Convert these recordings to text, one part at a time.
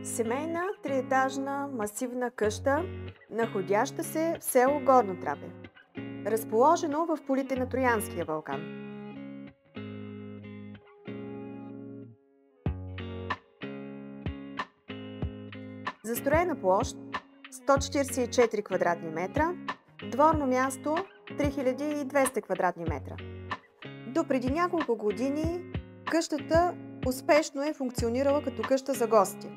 Семейна триетажна масивна къща, находяща се в село Горно Трапе, разположено в полите на Троянския Балкан. Застроена площ 144 квадратни метра, дворно място 3200 квадратни метра. До преди няколко години къщата успешно е функционирала като къща за гости.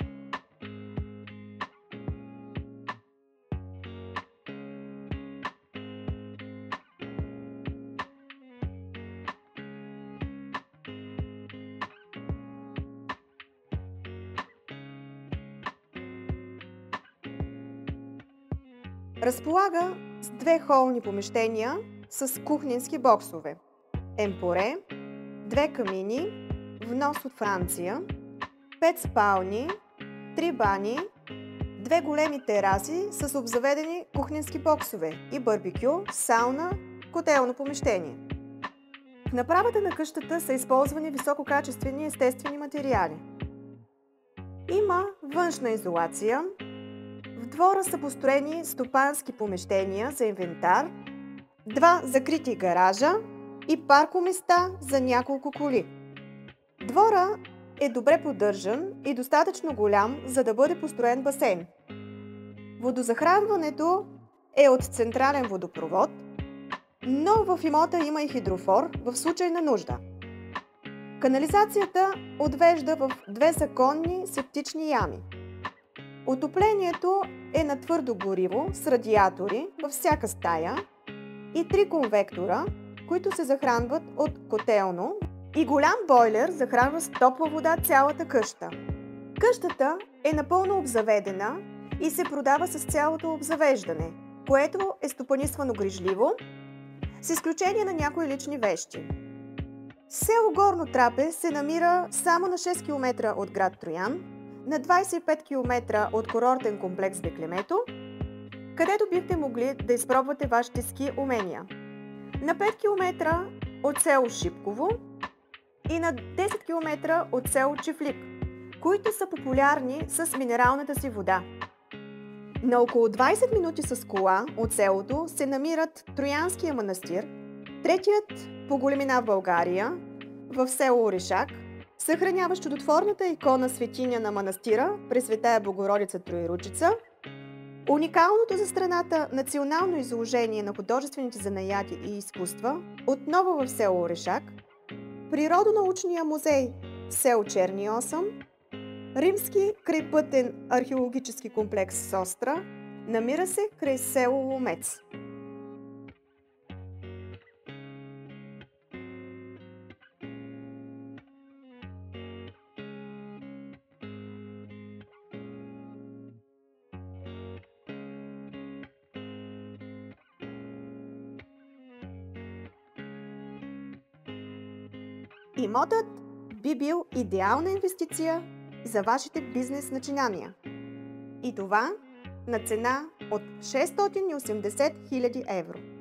Разполага с две холни помещения с кухненски боксове, емпоре, две камини, внос от Франция, 5 спални, 3 бани, две големи тераси с обзаведени кухненски боксове и барбекю, сауна, котелно помещение. В направата на къщата са използвани висококачествени естествени материали. Има външна изолация. В двора са построени стопански помещения за инвентар, два закрити гаража и паркоместа за няколко коли. Двора е добре поддържан и достатъчно голям, за да бъде построен басейн. Водозахранването е от централен водопровод, но в имота има и хидрофор в случай на нужда. Канализацията отвежда в две законни септични ями. Отоплението е на твърдо гориво с радиатори във всяка стая и 3 конвектора, които се захранват от котелно, и голям бойлер захранва с топла вода цялата къща. Къщата е напълно обзаведена и се продава с цялото обзавеждане, което е стопанисвано грижливо, с изключение на някои лични вещи. Село Горно Трапе се намира само на 6 км от град Троян, на 25 км от курортен комплекс Беклемето, където бихте могли да изпробвате вашите ски умения. На 5 км от село Шипково и на 10 км от село Чифлик, които са популярни с минералната си вода. На около 20 минути с кола от селото се намират Троянския манастир, третият по големина в България, в село Орешак, съхраняващ чудотворната икона светиня на манастира Пресветая Богородица Троиручица, уникалното за страната национално изложение на художествените занаяти и изкуства, отново в село Орешак, Природонаучния музей село Черни Осъм, Римски крайпътен археологически комплекс Состра, намира се край село Ломец. Имотът би бил идеална инвестиция за вашите бизнес начинания. И това на цена от 680 000 евро.